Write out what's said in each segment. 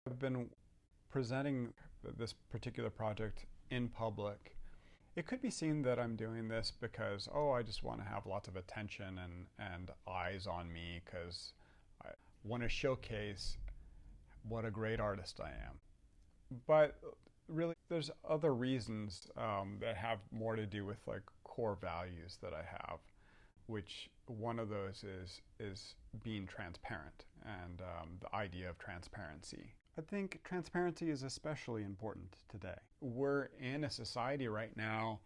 I've been presenting this particular project in public. It could be seen that I'm doing this because, oh, I just want to have lots of attention and eyes on me because I want to showcase what a great artist I am. But really, there's other reasons that have more to do with like core values that I have, which one of those is being transparent and the idea of transparency. I think transparency is especially important today. We're in a society right now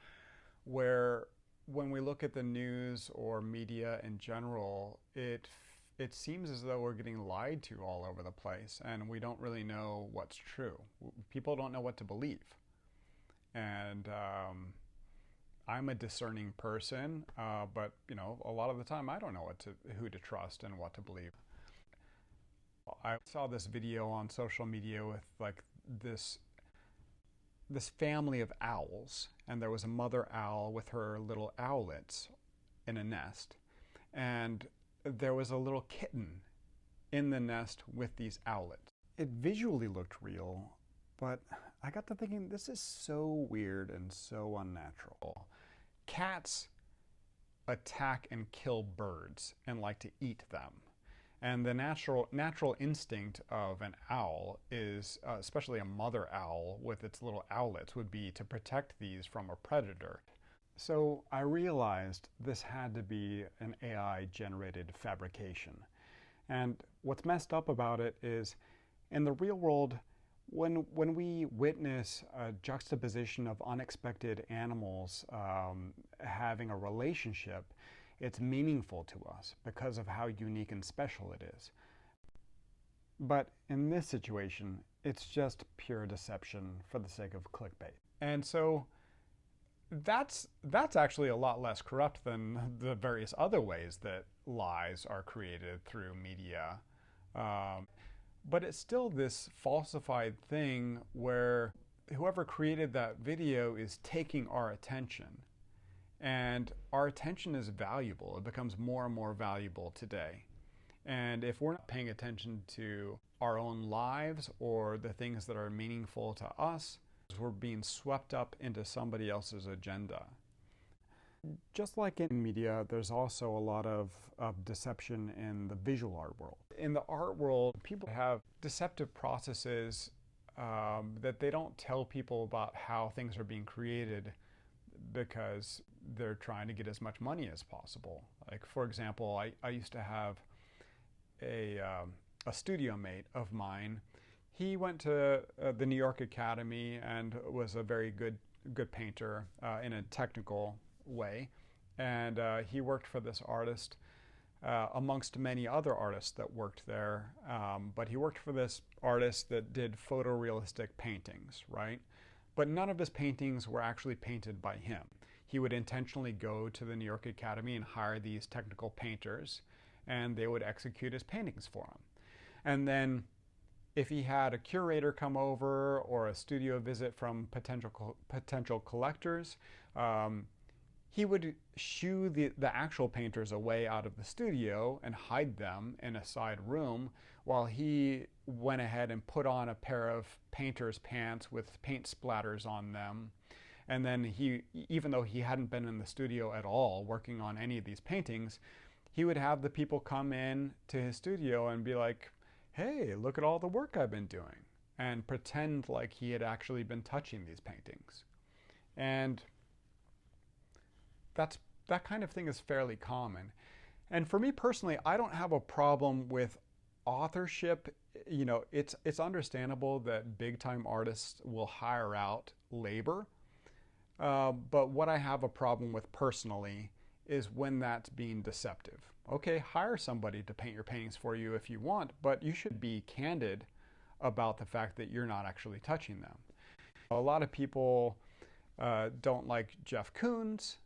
where when we look at the news or media in general, it seems as though we're getting lied to all over the place and we don't really know what's true. People don't know what to believe. And I'm a discerning person, but a lot of the time I don't know who to trust and what to believe. I saw this video on social media with like this family of owls, and there was a mother owl with her little owlets in a nest, and there was a little kitten in the nest with these owlets. It visually looked real, but I got to thinking, this is so weird and so unnatural. Cats attack and kill birds and like to eat them. And the natural instinct of an owl is, especially a mother owl with its little owlets, would be to protect these from a predator. So I realized this had to be an AI-generated fabrication. And what's messed up about it is, in the real world, when we witness a juxtaposition of unexpected animals having a relationship, it's meaningful to us because of how unique and special it is. But in this situation, it's just pure deception for the sake of clickbait. And so that's actually a lot less corrupt than the various other ways that lies are created through media. But it's still this falsified thing where whoever created that video is taking our attention. And our attention is valuable. It becomes more and more valuable today. And if we're not paying attention to our own lives or the things that are meaningful to us, we're being swept up into somebody else's agenda. Just like in media, there's also a lot of deception in the visual art world. In the art world, people have deceptive processes that they don't tell people about how things are being created because they're trying to get as much money as possible. Like, for example, I used to have a studio mate of mine. He went to the New York Academy and was a very good painter in a technical way. And he worked for this artist amongst many other artists that worked there. But he worked for this artist that did photorealistic paintings, right? But none of his paintings were actually painted by him. He would intentionally go to the New York Academy and hire these technical painters, and they would execute his paintings for him. And then if he had a curator come over or a studio visit from potential collectors, he would shoo the actual painters away out of the studio and hide them in a side room while he went ahead and put on a pair of painter's pants with paint splatters on them. And then he, even though he hadn't been in the studio at all working on any of these paintings, he would have the people come in to his studio and be like, hey, look at all the work I've been doing, and pretend like he had actually been touching these paintings. And that kind of thing is fairly common. And for me personally, I don't have a problem with authorship. It's understandable that big-time artists will hire out labor. But what I have a problem with personally is when that's being deceptive. Okay, hire somebody to paint your paintings for you if you want, but you should be candid about the fact that you're not actually touching them. A lot of people don't like Jeff Koons,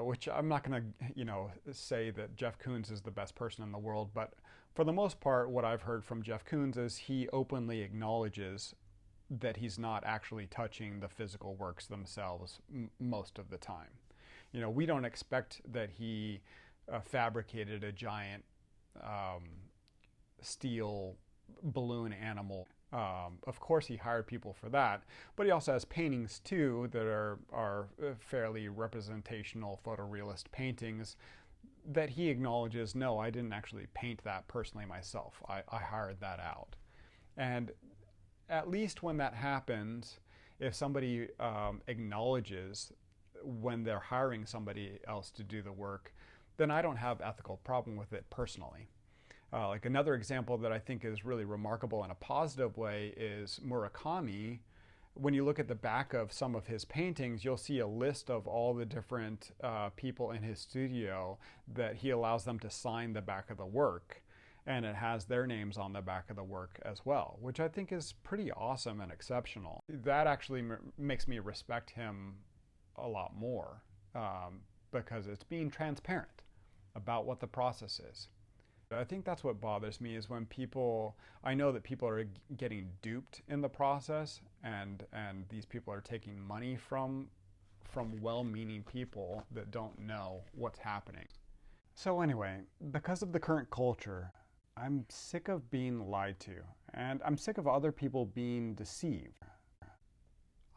which I'm not going to, say that Jeff Koons is the best person in the world, but for the most part, what I've heard from Jeff Koons is he openly acknowledges that he's not actually touching the physical works themselves most of the time. We don't expect that he fabricated a giant steel balloon animal Of course, he hired people for that, but he also has paintings too that are fairly representational photorealist paintings that he acknowledges, no, I didn't actually paint that personally myself. I hired that out. And at least when that happens, if somebody acknowledges when they're hiring somebody else to do the work, then I don't have ethical problem with it personally. Like another example that I think is really remarkable in a positive way is Murakami. When you look at the back of some of his paintings, you'll see a list of all the different people in his studio that he allows them to sign the back of the work. And it has their names on the back of the work as well, which I think is pretty awesome and exceptional. That actually makes me respect him a lot more because it's being transparent about what the process is. I think that's what bothers me is when I know that people are getting duped in the process, and these people are taking money from well-meaning people that don't know what's happening. So anyway, because of the current culture, I'm sick of being lied to, and I'm sick of other people being deceived.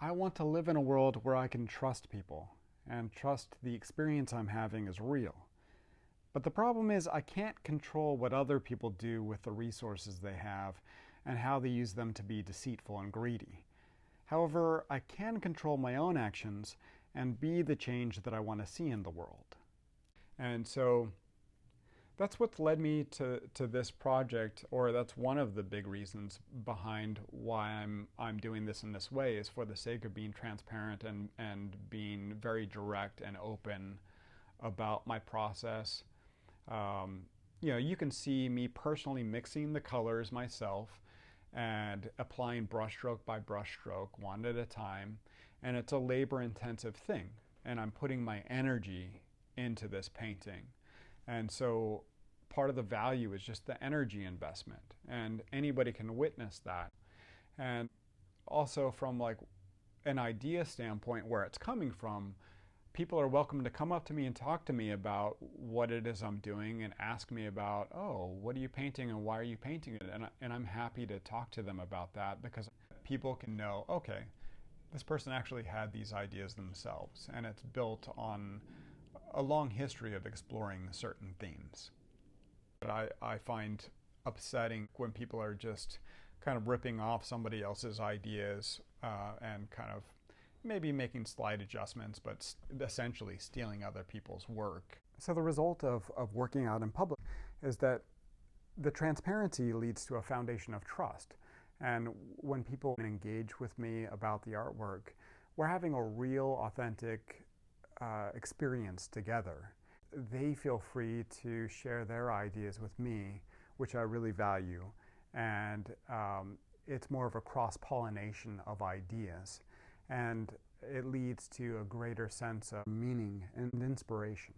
I want to live in a world where I can trust people, and trust the experience I'm having is real. But the problem is I can't control what other people do with the resources they have and how they use them to be deceitful and greedy. However, I can control my own actions and be the change that I want to see in the world. And so that's what's led me to this project, or that's one of the big reasons behind why I'm doing this in this way, is for the sake of being transparent and being very direct and open about my process. You can see me personally mixing the colors myself and applying brushstroke by brushstroke, one at a time. And it's a labor-intensive thing. And I'm putting my energy into this painting. And so part of the value is just the energy investment. And anybody can witness that. And also from like an idea standpoint where it's coming from, people are welcome to come up to me and talk to me about what it is I'm doing and ask me about, oh, what are you painting and why are you painting it? And I'm happy to talk to them about that because people can know, okay, this person actually had these ideas themselves, and it's built on a long history of exploring certain themes. But I find upsetting when people are just kind of ripping off somebody else's ideas and kind of maybe making slight adjustments, but essentially stealing other people's work. So the result of working out in public is that the transparency leads to a foundation of trust. And when people engage with me about the artwork, we're having a real, authentic experience together. They feel free to share their ideas with me, which I really value. And it's more of a cross-pollination of ideas. And it leads to a greater sense of meaning and inspiration.